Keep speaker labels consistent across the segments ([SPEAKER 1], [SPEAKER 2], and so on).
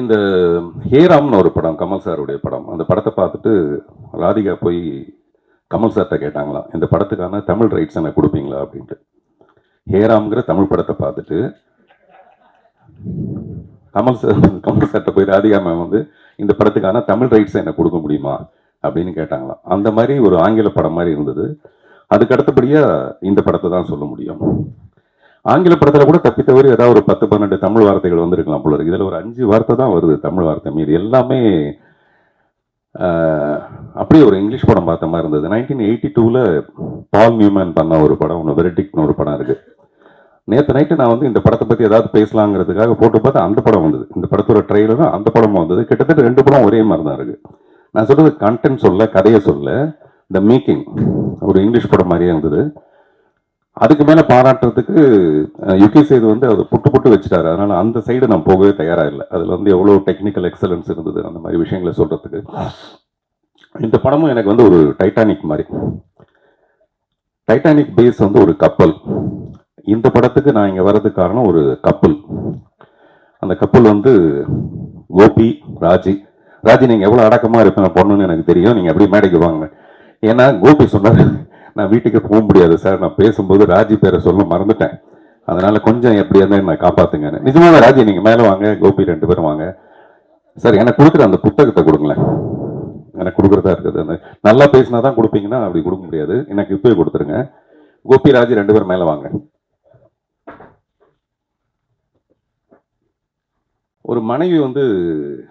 [SPEAKER 1] இந்த ஹேராம்னு ஒரு படம், கமல் சாருடைய படம். அந்த படத்த பார்த்துட்டு ராதிகா போய் கமல் சார்ட்ட கேட்டாங்களாம், "இந்த படத்துக்கான தமிழ் ரைட்ஸ் எனக்கு குடுப்பீங்களா?" அப்படின்ட்டு. ஹேராம்ங்கிற தமிழ் படத்த பார்த்துட்டு கமல் சார்ட்ட போய் ராதிகா மேம் வந்து, "இந்த படத்துக்கான தமிழ் ரைட்ஸ எனக்கு குடுக்க முடியுமா?" அப்படின்னு கேட்டாங்களாம். அந்த மாரி ஒரு ஆங்கில படம் மாரி இருந்தது. அதுக்கு அடுத்தபடியா இந்த படத்த தான் சொல்ல முடியும். ஆங்கில படத்துல கூட தப்பி தவறி ஏதாவது ஒரு 10, 12 தமிழ் வார்த்தைகள் வந்திருக்கலாம் போல இருக்கு. இதுல ஒரு 5 வார்த்தை தான் வருது தமிழ் வார்த்தை. மீதி எல்லாமே அப்படியே ஒரு இங்கிலீஷ் படம் பார்த்த மாதிரி இருந்தது. 1982ல பால் நியூமேன் பண்ண ஒரு படம் ஒன்று, வெரிடிக்னு ஒரு படம் இருக்கு. நேற்று நைட்டு நான் வந்து இந்த படத்தை பற்றி ஏதாவது பேசலாங்கிறதுக்காக போட்டு பார்த்தா அந்த படம் வந்தது. இந்த படத்தோட ட்ரெயிலரும் அந்த படமும் வந்தது. கிட்டத்தட்ட 2 படம் ஒரே மாதிரி தான் இருக்கு. நான் சொல்றது கண்டென்ட் சொல்ல, கதையை சொல்ல, இந்த மேக்கிங் ஒரு இங்கிலீஷ் படம் மாதிரியே இருந்தது. அதுக்கு மேல பாராட்டுறதுக்கு யுகி சேது வந்து அதை புட்டு புட்டு வச்சுட்டாரு. அதனால அந்த சைடு நான் போகவே தயாரா இல்லை. அதுல வந்து எவ்வளவு டெக்னிக்கல் எக்ஸலன்ஸ் இருந்தது அந்த மாதிரி விஷயங்களை சொல்றதுக்கு. இந்த படமும் எனக்கு வந்து ஒரு டைட்டானிக் மாதிரி. டைட்டானிக் பேஸ் வந்து ஒரு கப்பல். இந்த படத்துக்கு நான் இங்க வர்றதுக்கு காரணம் ஒரு கப்பல். அந்த கப்பல் வந்து கோபி, ராஜி. ராஜி, நீங்க எவ்வளவு அடக்கமா இருப்பேன் பொண்ணுன்னு எனக்கு தெரியும், நீங்க அப்படியே மேடைக்கு வாங்க. ஏன்னா கோபி சொன்னாரு, நான் வீட்டுக்கு போக முடியாது சார், நான் பேசும்போது ராஜி பேரை சொல்ல மறந்துட்டேன், அதனால கொஞ்சம் எப்படி இருந்தா நான் காப்பாத்துங்க. நிஜமாவே ராஜி நீங்க மேல வாங்க, கோபி 2 பேரும் வாங்க. சார் எனக்கு கொடுக்குற அந்த புத்தகத்தை கொடுங்களேன், எனக்கு கொடுக்குறதா இருக்குது. அந்த நல்லா பேசினா தான் கொடுப்பீங்கன்னா அப்படி கொடுக்க முடியாது, எனக்கு இப்பவே கொடுத்துருங்க. கோபி, ராஜி 2 பேரும் மேல வாங்க. ஒரு மனைவி வந்து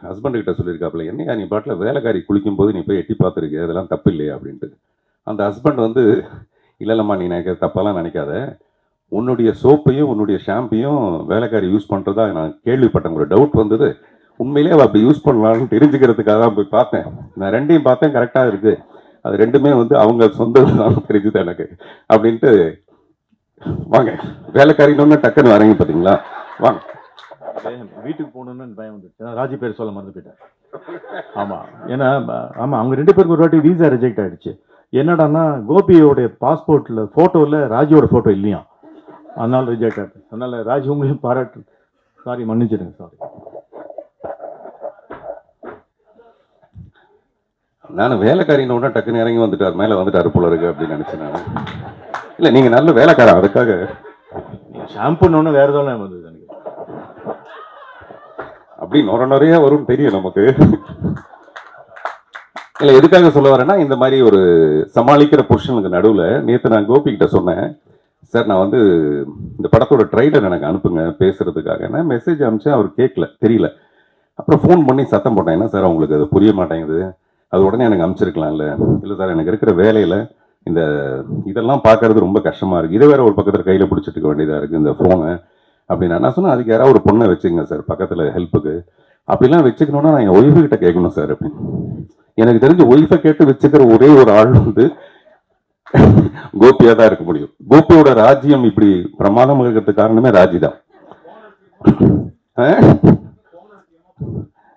[SPEAKER 1] ஹஸ்பண்ட் கிட்ட சொல்லியிருக்காப்புல, என்னையா நீ பாட்டில் வேலைக்காரி குளிக்கும் போது நீ போய் எட்டி பார்த்துருக்க, அதெல்லாம் தப்பு இல்லையா அப்படின்ட்டு. அந்த ஹஸ்பண்ட் வந்து, இல்லைல்லம்மா நீ நினைக்க தப்பெல்லாம் நினைக்காத, உன்னுடைய சோப்பையும் உன்னுடைய ஷாம்பையும் வேலைக்காரி யூஸ் பண்ணுறதா நான் கேள்விப்பட்டேன், ஒரு டவுட் வந்தது, உண்மையிலேயே அவள் அப்படி யூஸ் பண்ணலான்னு தெரிஞ்சுக்கிறதுக்காக தான் போய் பார்த்தேன். நான் 2யும் பார்த்தேன், கரெக்டாக இருக்குது, அது 2மே வந்து அவங்க சொந்தம் தெரிஞ்சுது எனக்கு அப்படின்ட்டு. வாங்க, வேலைக்காரின்னு டக்குன்னு வரீங்க பார்த்தீங்களா, வாங்க.
[SPEAKER 2] வீட்டுக்கு போகணுன்னு பயம் வந்துச்சு. ராஜி பேர் சொல்ல மறந்து போயிட்டேன். ஆமா, ஏன்னா ஆமா அவங்க 2 பேருக்கு ஒரு வாட்டி வீசா ரிஜெக்ட் ஆயிடுச்சு. என்னடான்னா கோபியோடைய பாஸ்போர்ட்ல போட்டோல ராஜியோட போட்டோ இல்லையா, அதனால ரிஜெக்ட் ஆயிடுச்சு. அதனால ராஜி உங்களையும் பாராட்டு, சாரி மன்னிச்சிடுங்க, சாரி.
[SPEAKER 1] நான் வேலைக்காரின்னு ஒன்றா டக்குன்னு இறங்கி வந்துட்டார், மேலே வந்துட்டார் போல இருக்கு அப்படின்னு நினைச்சேன் நான். இல்லை நீங்க நல்ல வேலைக்காரன், அதுக்காக
[SPEAKER 2] ஷாம்புன்னு வேற ஏதாவது வந்தது எனக்கு.
[SPEAKER 1] அப்படி நிறைய வரும் தெரியும் நமக்கு. இல்லை எதுக்காக சொல்ல வரேன்னா, இந்த மாதிரி ஒரு சமாளிக்கிற புருஷனுக்கு நடுவில் நேற்று நான் கோபி கிட்ட சொன்னேன், சார் நான் வந்து இந்த படத்தோட ட்ரைலர் எனக்கு அனுப்புங்க பேசுறதுக்காக. நான் மெசேஜ் அனுப்பிச்சேன், அவர் கேட்கல, தெரியல. அப்புறம் ஃபோன் பண்ணி சத்தம் போட்டேன், என்ன சார் அவங்களுக்கு அது புரிய மாட்டேங்குது, அது உடனே எனக்கு அனுப்பிச்சிருக்கலாம். இல்லை சார் எனக்கு இருக்கிற வேலையில் இந்த இதெல்லாம் பார்க்கறது ரொம்ப கஷ்டமா இருக்கு, இதை வேற ஒரு பக்கத்தில் கையில் பிடிச்சிட்டு வேண்டியதாக இருக்குது இந்த ஃபோனை அப்படின்னா. நான் சொன்னேன், அதுக்கு யாராவது ஒரு பொண்ணை வச்சுக்கங்க சார் பக்கத்தில் ஹெல்ப்புக்கு, அப்படிலாம் வச்சுக்கணும்னா நான் என் ஒய்ஃபு கிட்ட கேட்கணும் சார் அப்படின்னு. எனக்கு தெரிஞ்ச ஒய்ஃபை கேட்டு வச்சுக்கிற ஒரே ஒரு ஆள் வந்து கோபியா தான் இருக்க முடியும். கோபியோட ராஜ்யம் இப்படி பிரமாதம் இருக்கிறதுக்கு காரணமே ராஜி தான்.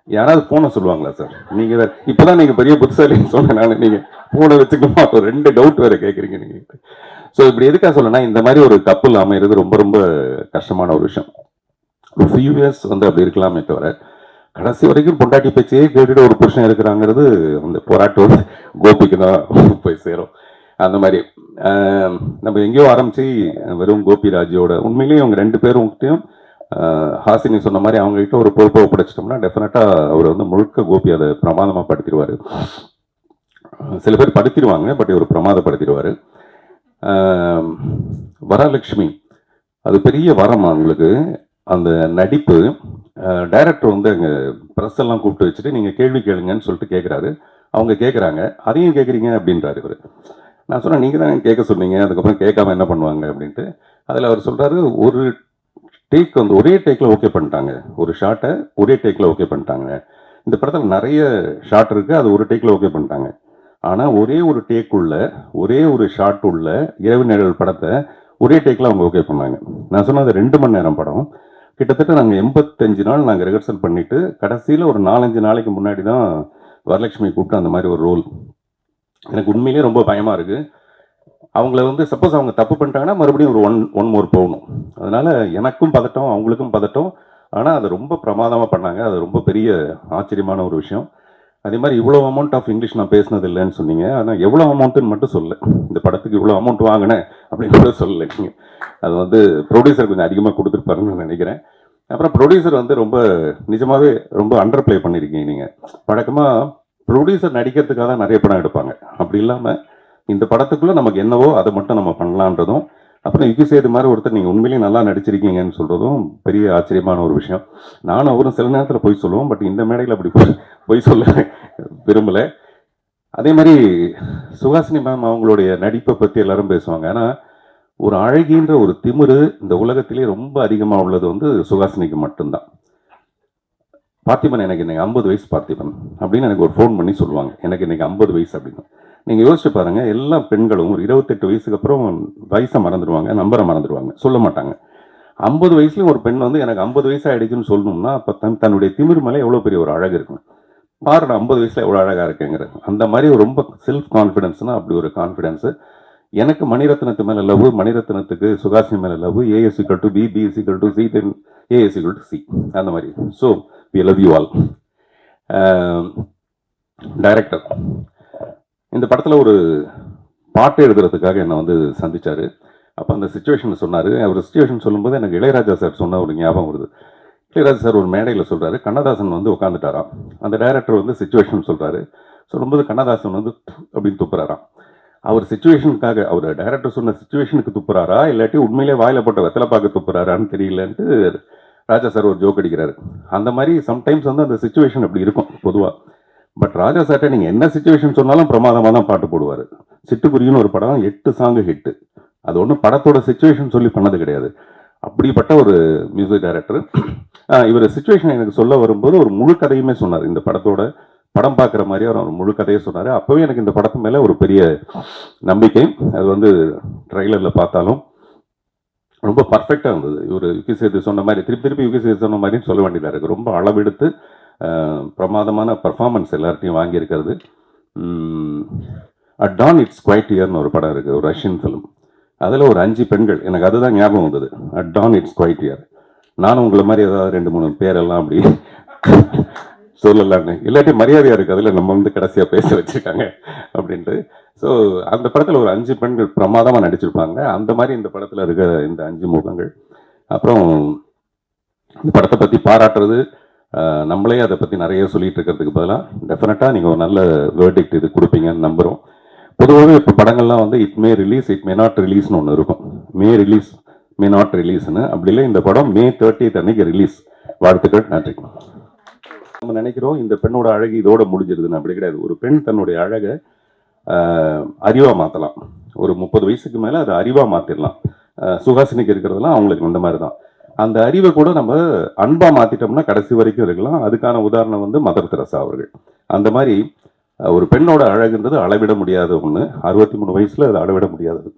[SPEAKER 1] யாராவது போன சொல்லுவாங்களா சார்? நீங்க இப்பதான் நீங்க பெரிய புத்திசாலின்னு சொன்ன, நீங்க போனை வச்சுக்கணுமா, 2 டவுட் வேற கேட்குறீங்க நீங்க. ஸோ இப்படி எதுக்காக சொல்லனா, இந்த மாதிரி ஒரு கப்பல் அமைகிறது ரொம்ப ரொம்ப கஷ்டமான ஒரு விஷயம். ஒரு ஃபியூ இயர்ஸ் வந்து அப்படி இருக்கலாமே தவிர, கடைசி வரைக்கும் பொண்டாட்டி பேச்சையே கேட்டுட்டு ஒரு புருஷன் இருக்கிறாங்கிறது அந்த போராட்டம் கோபிக்கு தான் போய் சேரும். அந்த மாதிரி நம்ம எங்கேயோ ஆரம்பிச்சு வெறும் கோபி ராஜியோட, உண்மையிலேயே அவங்க 2 பேரும் ஹாசினி சொன்ன மாதிரி அவங்க கிட்ட ஒரு பொறுப்பை ஒப்படைச்சிட்டோம்னா டெஃபினட்டா அவர் வந்து முழுக்க கோபி அதை பிரமாதமா படுத்திடுவாரு. சில பேர் படுத்திடுவாங்க, பட் இவர் பிரமாதப்படுத்திடுவாரு. வரலட்சுமி, அது பெரிய வரம் அவங்களுக்கு. அந்த நடிப்பு, டைரக்டர் வந்து அங்கே ப்ரெஸ் எல்லாம் கூப்பிட்டு வச்சுட்டு நீங்கள் கேள்வி கேளுங்கன்னு சொல்லிட்டு கேட்குறாரு. அவங்க கேட்குறாங்க, அதையும் கேட்குறீங்க அப்படின்றாரு இவர். நான் சொன்னேன், நீங்கள் தான் கேட்க சொன்னீங்க, அதுக்கப்புறம் கேட்காம என்ன பண்ணுவாங்க அப்படின்ட்டு. அதில் அவர் சொல்கிறாரு, ஒரு டேக் வந்து ஒரே டேக்கில் ஓகே பண்ணிட்டாங்க, ஒரு ஷாட்டை ஒரே டேக்கில் ஓகே பண்ணிட்டாங்க. இந்த படத்தில் நிறைய ஷாட் இருக்குது, அது ஒரு டேக்கில் ஓகே பண்ணிட்டாங்க. ஆனால் ஒரே ஒரு டேக் உள்ள, ஒரே ஒரு ஷாட் உள்ள இரவு நிழல் படத்தை ஒரே டேக்கில் அவங்க ஓகே பண்ணாங்க. நான் சொன்னது 2 மணி நேரம் படம். கிட்டத்தட்ட நாங்கள் 85 நாள் நாங்கள் ரிஹர்சல் பண்ணிட்டு கடைசியில் ஒரு 4-5 நாளைக்கு முன்னாடி தான் வரலட்சுமி கூப்பிட்டு அந்த மாதிரி ஒரு ரோல். எனக்கு உண்மையிலேயே ரொம்ப பயமாக இருக்குது. அவங்கள வந்து சப்போஸ் அவங்க தப்பு பண்ணிட்டாங்கன்னா மறுபடியும் ஒரு ஒன் மோர் போகணும். அதனால எனக்கும் பதட்டம், அவங்களுக்கும் பதட்டம். ஆனால் அதை ரொம்ப பிரமாதமாக பண்ணாங்க. அது ரொம்ப பெரிய ஆச்சரியமான ஒரு விஷயம். அதே மாதிரி இவ்வளோ அமௌண்ட் ஆஃப் இங்கிலீஷ் நான் பேசினது இல்லைன்னு சொன்னீங்க. ஆனால் எவ்வளோ அமௌண்ட்டுன்னு மட்டும் சொல்லல. இந்த படத்துக்கு இவ்வளோ அமௌண்ட் வாங்கினேன் அப்படின்னு கூட சொல்லலை நீங்கள். அது வந்து ப்ரொடியூசர் கொஞ்சம் அதிகமாக கொடுத்துருப்பாருன்னு நான் நினைக்கிறேன். அப்புறம் ப்ரொடியூசர் வந்து ரொம்ப நிஜமாவே ரொம்ப அண்டர் ப்ளே பண்ணியிருக்கீங்க நீங்கள். வழக்கமாக ப்ரொடியூசர் நடிக்கிறதுக்காக தான் நிறைய படம் எடுப்பாங்க. அப்படி இல்லாமல் இந்த படத்துக்குள்ளே நமக்கு என்னவோ அதை மட்டும் நம்ம பண்ணலான்றதும், அப்புறம் யுகி சேது மாதிரி ஒருத்தர் நீங்கள் உண்மையிலேயே நல்லா நடிச்சிருக்கீங்கன்னு சொல்கிறதும் பெரிய ஆச்சரியமான ஒரு விஷயம். நானும் அவரும் சில நேரத்தில் போய் சொல்லுவோம், பட் இந்த மேடையில் அப்படி போய் சொல்ல விரும்பலை. அதே மாதிரி சுஹாசினி மேம் அவங்களுடைய நடிப்பை பற்றி எல்லாரும் பேசுவாங்க. ஆனால் ஒரு அழகின்ற ஒரு திமிரு இந்த உலகத்திலே ரொம்ப அதிகமாக உள்ளது வந்து சுஹாசினிக்கு மட்டும்தான். பார்த்திபன் எனக்கு இன்னைக்கு 50 வயசு பார்த்திபன் அப்படின்னு எனக்கு ஒரு ஃபோன் பண்ணி சொல்லுவாங்க, எனக்கு இன்னைக்கு 50 வயசு அப்படின்னு. நீங்கள் யோசிச்சு பாருங்க, எல்லா பெண்களும் ஒரு 28 வயசுக்கு அப்புறம் வயசை மறந்துடுவாங்க, நம்பரை மறந்துடுவாங்க, சொல்ல மாட்டாங்க. 50 வயசுலயும் ஒரு பெண் வந்து எனக்கு 50 வயசு ஆயிடுச்சுன்னு சொல்லணும்னா அப்போ தன்னுடைய திமிர் மேலே எவ்வளோ பெரிய ஒரு அழகு இருக்கும். பாரு, நான் 50 வயசுல எவ்வளோ அழகாக இருக்கேங்கிறது. அந்த மாதிரி ரொம்ப செல்ஃப் கான்ஃபிடென்ஸ்னா அப்படி ஒரு கான்ஃபிடென்ஸு. எனக்கு மணிரத்னத்து மேலே லவ், மணிரத்னத்துக்கு சுகாசினி மேலே love. A is equal to B, B is equal to C, then A is equal to C, அந்த மாதிரி. So we love you all. Director இந்த படத்தில் ஒரு பாட்டு எழுதுறதுக்காக என்னை வந்து சந்திச்சார். அப்போ அந்த சுச்சுவேஷன் சொன்னார். அவர் சுச்சுவேஷன் சொல்லும்போது எனக்கு இளையராஜா சார் சொன்ன ஒரு ஞாபகம் வருது. இளையராஜா சார் ஒரு மேடையில் சொல்கிறாரு, கண்ணதாசன் வந்து உட்காந்துட்டாராம். அந்த டைரக்டர் வந்து சுச்சுவேஷன் சொல்கிறாரு. சொல்லும்போது கண்ணதாசன் வந்து அப்படின்னு துப்புறாராம். அவர் சுச்சுவேஷனுக்காக, அவர் டைரக்டர் சொன்ன சுச்சுவேஷனுக்கு துப்புறாரா இல்லாட்டி உண்மையிலே வாயில போட்ட வெத்தலை பார்க்க துப்புறாரான்னு தெரியலன்ட்டு ராஜா சார் ஒரு ஜோக் அடிக்கிறாரு. அந்த மாதிரி சம்டைம்ஸ் வந்து அந்த சுச்சுவேஷன் அப்படி இருக்கும் பொதுவாக. பட் ராஜா சார்ட்ட நீங்கள் என்ன சுச்சுவேஷன் சொன்னாலும் பிரமாதமாக தான் பாட்டு போடுவார். சிட்டுக்குருவின்னு ஒரு படம் 8 சாங்கு ஹிட்டு. அது ஒன்றும் படத்தோட சுச்சுவேஷன் சொல்லி பண்ணது கிடையாது. அப்படிப்பட்ட ஒரு மியூசிக் டைரக்டர். இவர் சுச்சுவேஷன் எனக்கு சொல்ல வரும்போது ஒரு முழு கதையுமே சொன்னார். இந்த படத்தோட படம் பார்க்குற மாதிரி அவர் ஒரு முழு கதையை சொன்னார். அப்போவே எனக்கு இந்த படத்து மேலே ஒரு பெரிய நம்பிக்கை. அது வந்து ட்ரெய்லரில் பார்த்தாலும் ரொம்ப பர்ஃபெக்டாக இருந்தது. இவர் யுகி சேது சொன்ன மாதிரி திருப்பி யுகி சேது சொன்ன மாதிரின்னு சொல்ல வேண்டியதாக இருக்குது. ரொம்ப அளவெடுத்து பிரமாதமான பர்ஃபார்மன்ஸ் எல்லார்ட்டையும் வாங்கியிருக்கிறது. அட் டான் இட்ஸ் குவைட் இயர்னு ஒரு படம் இருக்குது, ஒரு ரஷ்யன் ஃபிலிம். அதில் ஒரு 5 பெண்கள், எனக்கு அதுதான் ஞாபகம் வந்தது. At dawn it's quiet here. நானும் உங்களை மாதிரி ஏதாவது 2-3 பேரெல்லாம் அப்படி சொல்லலான்னு, இல்லாட்டி மரியாதையாக இருக்குது அதில் நம்ம வந்து கடைசியாக பேச வச்சுருக்காங்க அப்படின்ட்டு. ஸோ அந்த படத்தில் ஒரு 5 பெண்கள் பிரமாதமாக நடிச்சிருப்பாங்க. அந்த மாதிரி இந்த படத்தில் இருக்க இந்த 5 முகங்கள். அப்புறம் இந்த படத்தை பற்றி பாராட்டுறது, நம்மளே அதை பற்றி நிறைய சொல்லிட்டு இருக்கிறதுக்கு பதிலாக டெஃபினட்டாக நீங்கள் ஒரு நல்ல வேர்டிக்ட் இது கொடுப்பீங்கன்னு நம்புகிறோம். பொதுவாகவே இப்போ படங்கள்லாம் வந்து it may release, it may not ரிலீஸ்னு ஒன்று இருக்கும். மே ரிலீஸ், மே நாட் ரிலீஸ்னு. அப்படி இல்லை, இந்த படம் May 30th அன்னைக்கு ரிலீஸ். வாழ்த்துக்கள், நன்றி. நம்ம நினைக்கிறோம் இந்த பெண்ணோட அழகு இதோட முடிஞ்சிருதுன்னு. அப்படி கிடையாது. ஒரு பெண் தன்னுடைய அழகை அறிவாக மாற்றலாம். ஒரு 30 வயசுக்கு மேலே அதை அறிவாக மாற்றிடலாம். சுஹாசினிக்கு இருக்கிறதெல்லாம் அவங்களுக்கு அந்த மாதிரி தான். அந்த அறிவை கூட நம்ம அன்பாக மாற்றிட்டோம்னா கடைசி வரைக்கும் இருக்கலாம். அதுக்கான உதாரணம் வந்து மதர் தெரசா அவர்கள். அந்த மாதிரி ஒரு பெண்ணோட அழகுன்றது அளவிட முடியாத ஒன்று. 63 வயசில் அது அளவிட முடியாதது.